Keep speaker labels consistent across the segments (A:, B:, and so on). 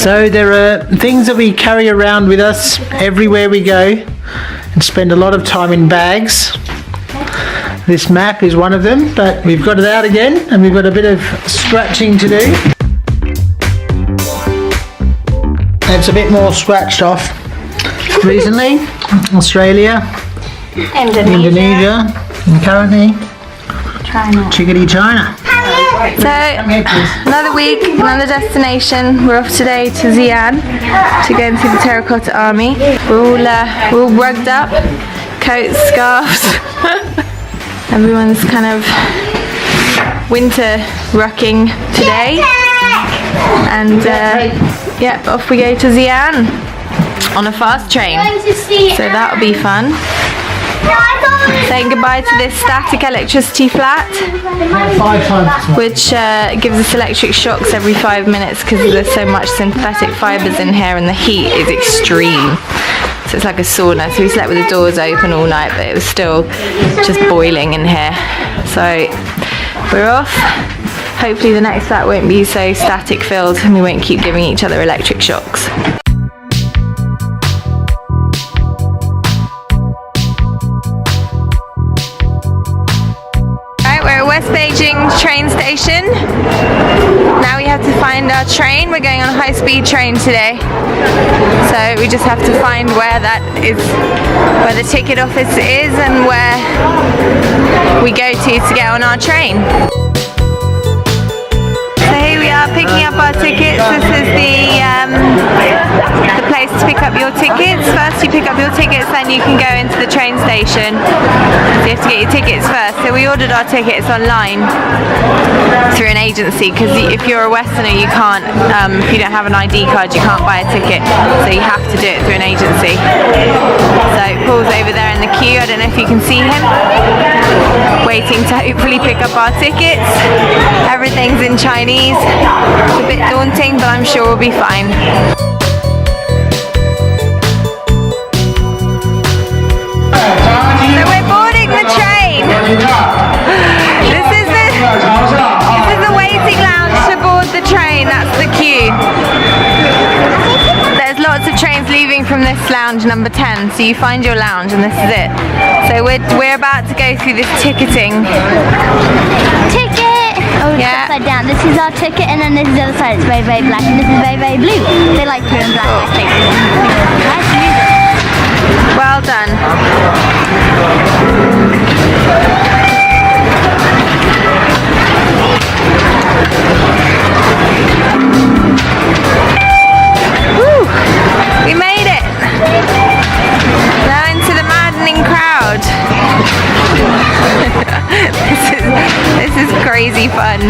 A: So there are things that we carry around with us everywhere we go and spend a lot of time in bags. This map is one of them, but we've got it out again and we've got a bit of scratching to do. It's a bit more scratched off recently. Australia, Indonesia, and currently China. Chickadee, China.
B: So, another week, another destination. We're off today to Xi'an to go and see the Terracotta Army. We're all rugged up, coats, scarves. Everyone's kind of winter rucking today. And yeah, off we go to Xi'an on a fast train. So that'll be fun. Saying goodbye to this static electricity flat, which gives us electric shocks every 5 minutes because there's so much synthetic fibres in here and the heat is extreme. So it's like a sauna. So we slept with the doors open all night, but it was still just boiling in here. So we're off. Hopefully the next flat won't be so static filled and we won't keep giving each other electric shocks. West Beijing train station. Now we have to find our train. We're going on a high-speed train today. So we just have to find where that is, where the ticket office is and where we go to get on our train. So here we are picking up our tickets. This is the place to pick up your tickets. First you pick up your tickets, then you can go into the train station. So you have to get your tickets first. So we ordered our tickets online through an agency because if you're a Westerner you can't, if you don't have an ID card you can't buy a ticket. So you have to do it through an agency. So Paul's over there in the queue. I don't know if you can see him. Waiting to hopefully pick up our tickets. Everything's in Chinese. It's a bit daunting, but I'm sure we'll be fine. So we're boarding the train. This is the waiting lounge to board the train. That's the queue. There's lots of trains leaving from this lounge, number 10. So you find your lounge, and this is it. So we're about to go through this ticketing.
C: Ticket. Oh, it's upside down. This is our ticket, and then this is the other side. It's very, very black, and this is very, very blue. They like blue and black, I think. Nice music.
B: Well done. Woo! We made it. Now into the maddening crowd. This is crazy fun.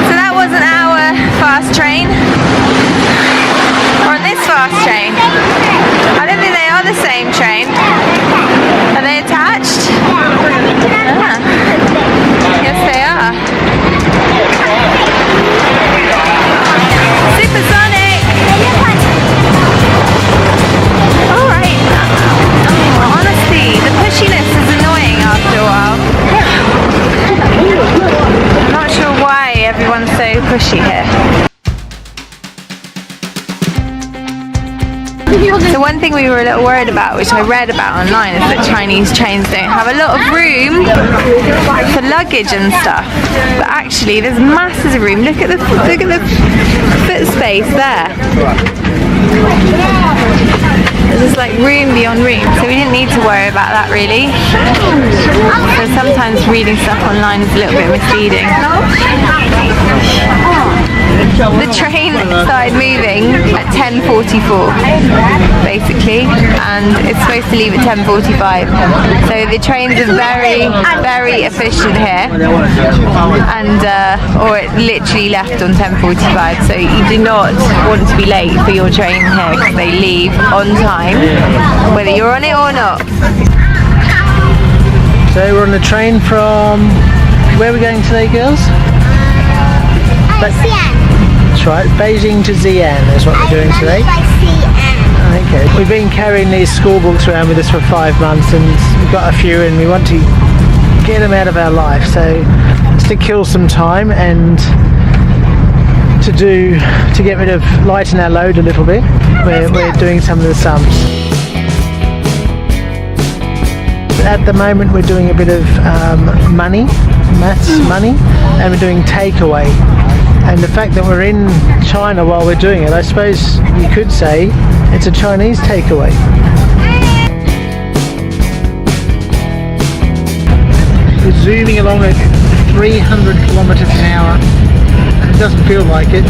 B: So that wasn't our fast train. Or this fast train. I don't think they are the same train. Are they attached? Ah. Yes, they are. Supersonic! Alright. Honestly, the pushiness is annoying after a while. I'm not sure why everyone's so pushy here. So one thing we were a little worried about, which I read about online, is that Chinese trains don't have a lot of room for luggage and stuff. But actually, there's masses of room. Look at the foot space there. There's just like room beyond room, so we didn't need to worry about that really. So sometimes reading stuff online is a little bit misleading. The train started moving at 10:44 basically, and it's supposed to leave at 10:45. So the trains are very, very efficient here, and or it literally left on 10:45. So you do not want to be late for your train here because they leave on time, whether you're on it or not.
A: So we're on the train from, where are we going today, girls?
C: Xi'an.
A: That's right, Beijing to Xi'an is what we're doing today. Okay. We've been carrying these school books around with us for 5 months and we've got a few and we want to get them out of our life. So it's to kill some time and to get rid of, lighten our load a little bit. We're doing some of the sums. At the moment we're doing a bit of maths money, and we're doing takeaway. And the fact that we're in China while we're doing it, I suppose you could say it's a Chinese takeaway. We're zooming along at 300 kilometers an hour. It doesn't feel like it.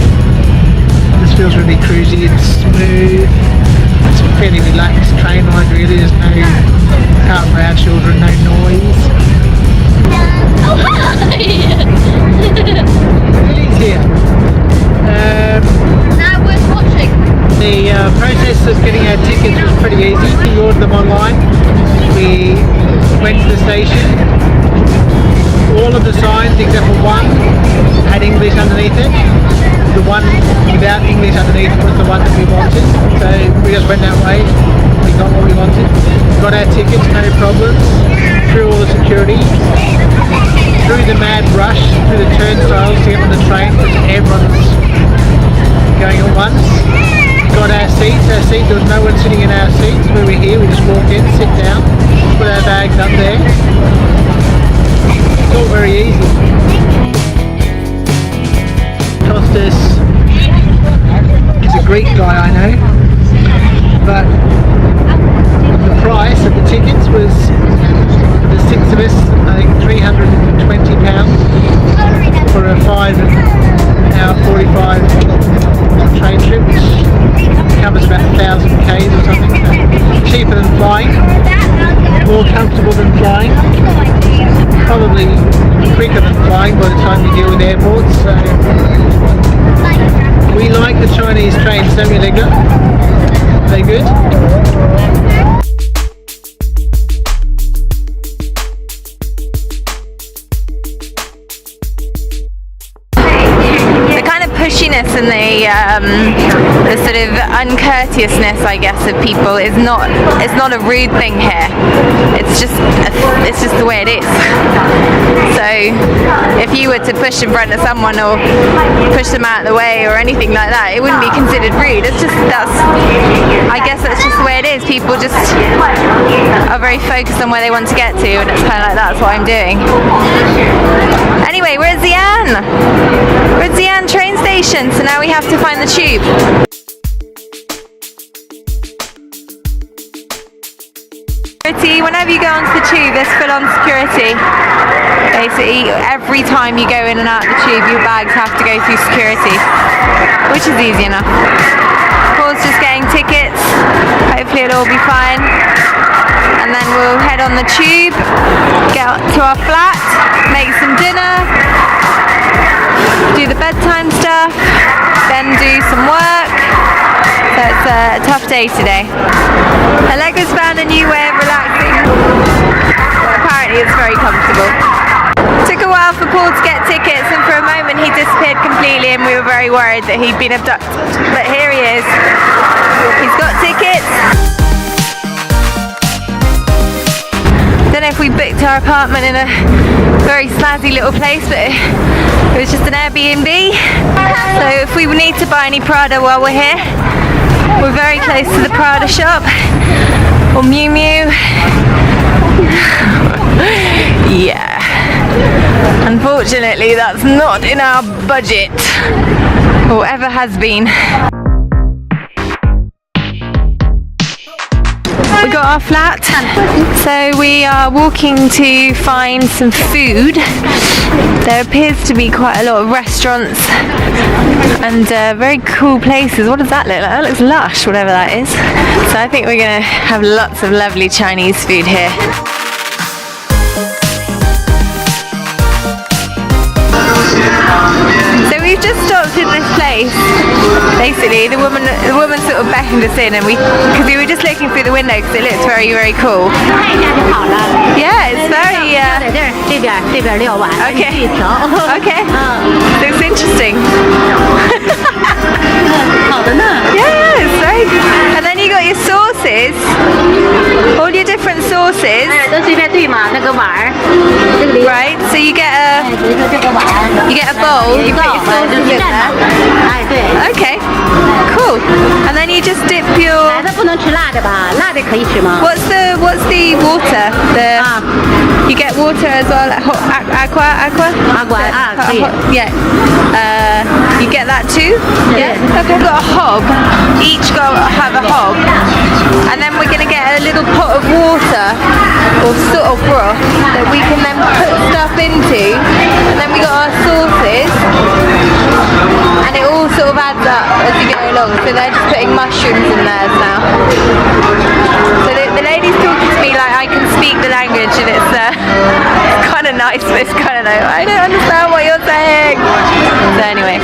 A: This feels really cruisy, it's smooth. It's a fairly relaxed train ride really. There's no car for our children, no noise. Lily's here.
C: Now we're watching.
A: The process of getting our tickets was pretty easy. We ordered them online. We went to the station. All of the signs except for one had English underneath it. The one without English underneath was the one that we wanted. So we just went that way. We got what we wanted. Got our tickets, no problems. Through all the security. Through the mad rush, through the turnstiles to get on the train because everyone's going at once. Got our seats. There was no one sitting in our seats. We were here. We just walk in, sit down, put our bags up there. It's all very easy. Costas is a Greek guy, I know, but the price of the tickets was, for the 6 of us, I think £320 for a 5-hour 45 train trip, which covers about 1,000 k's or something. So cheaper than flying, more comfortable than flying, probably quicker than flying by the time you deal with airports. So we like the Chinese trains, don't we, Legla? Are they good?
B: Pushiness and the sort of uncourteousness, I guess, of people it's not a rude thing here. It's just the way it is. So if you were to push in front of someone or push them out of the way or anything like that, it wouldn't be considered rude. I guess that's just the way it is. People just are very focused on where they want to get to, and it's kind of like that's what I'm doing. Anyway, we're at Xi'an. We're at Xi'an train station, so now we have to find the tube. Whenever you go onto the tube, there's full-on security. Basically, every time you go in and out of the tube, your bags have to go through security, which is easy enough. Paul's just getting tickets. Hopefully it'll all be fine. And then we'll head on the tube, get to our flat, make some dinner, do the bedtime stuff, then do some work. So it's a tough day today. Allegra's found a new way of relaxing. Apparently it's very comfortable. Took a while for Paul to get tickets, and for a moment he disappeared completely and we were very worried that he'd been abducted. But here he is. He's got tickets. Don't know if we booked our apartment in a very snazzy little place, but it was just an Airbnb. So if we need to buy any Prada while we're here, we're very close to the Prada shop or Miu Miu. Yeah. Unfortunately, that's not in our budget, or ever has been. We got our flat, so we are walking to find some food. There appears to be quite a lot of restaurants and very cool places. What does that look like? That looks lush, whatever that is. So I think we're going to have lots of lovely Chinese food here. So we've just stopped in this place. Basically, the woman sort of beckoned us in, and because we were just looking through the window because it looks very, very cool. Yeah, it's very. Okay. Okay. Looks interesting. Yeah, it's very. And then you got your sauces, all your different sauces.
C: 绿嘛，那个碗儿，这个里。
B: Right, so you get a
C: 比如说这个碗，
B: you get a bowl, you put your
C: 就
B: sauces
C: 是
B: in
C: 蘸
B: there.
C: 的。哎，对。
B: Okay, cool. And then you just dip
C: 孩
B: your.
C: 子不能吃辣的吧？辣的可以吃吗？
B: What's the water? The you get water as well, like hot aqua.
C: Aqua,
B: Yeah. You get that too. Yeah. Okay. We've got a hob. Each got have a hob, and then we're gonna get a little pot of water or sort of broth that we can then put stuff into, and then we got our sauces. And it all sort of adds up as you go along. So they're just putting mushrooms in theirs now. So the lady's talking to me like I can speak the language, and it's kind of nice, but it's kind of like I don't understand what you're saying. So anyway,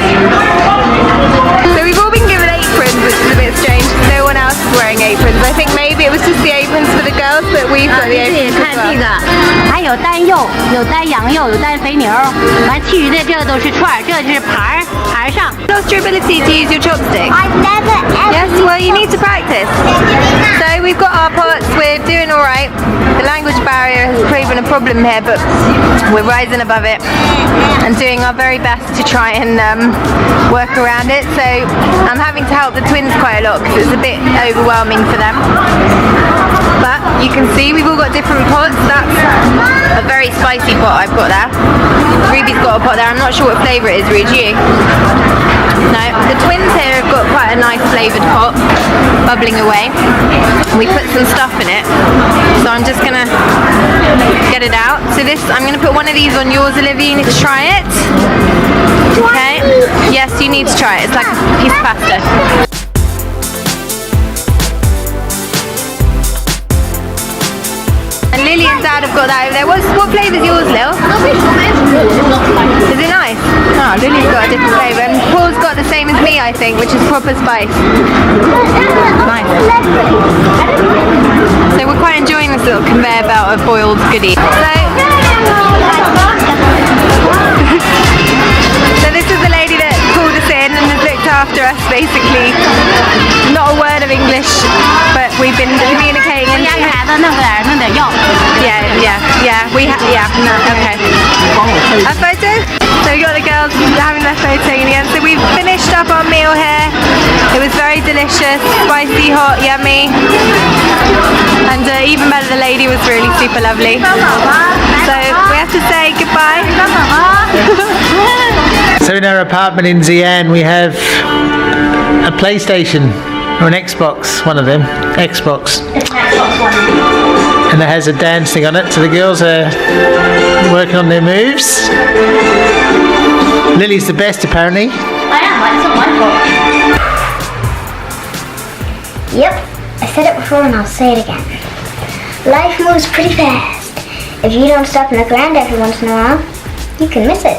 B: so we've all been given aprons, which is a bit strange. No one else is wearing aprons. I think maybe it was just the aprons for the girls, but we've got the
C: 这也
B: aprons
C: 看
B: as
C: 这
B: well.
C: 个，还有单肉，有单羊肉，有单肥牛，完其余的这个都是串儿，这是盘儿，盘儿上。
B: Lost your ability to use your chopsticks?
C: I've never
B: Yes, well you need to practice. So we've got our pots, we're doing alright. The language barrier has proven a problem here, but we're rising above it and doing our very best to try and work around it. So I'm having to help the twins quite a lot because it's a bit overwhelming for them. But you can see we've all got different pots. That's a very spicy pot I've got there. Ruby's got a pot there. I'm not sure what flavour it is, Ruby. No, the twins here have got quite a nice flavoured pot bubbling away. We put some stuff in it, so I'm just gonna get it out. So this, I'm gonna put one of these on yours, Olivia. You need to try it. Okay? Yes, you need to try it. It's like a piece of pasta. And Lily and Dad have got that over there. What flavour is yours, Lil? Is it nice? Oh, Lily's got a different flavour. And Paul's got the same as me, I think, which is proper spice. Nice. So we're quite enjoying this little conveyor belt of boiled goodies. So this is the lady that called us in and has looked after us, basically. Not a word of English, but we've been communicating. And
C: Yeah.
B: Okay. A photo? So we got the girls having their photo in the end. So we've finished up our meal here. It was very delicious, spicy, hot, yummy. And even better, the lady was really super lovely. So we have to say goodbye.
A: So in our apartment in Xi'an we have a PlayStation or an Xbox, one of them, Xbox. And it has a dance thing on it, so the girls are working on their moves. Lily's the best apparently.
C: I am, it's so wonderful. Yep, I said it before and I'll say it again. Life moves pretty fast. If you don't stop and look around every once in a while, you can miss it.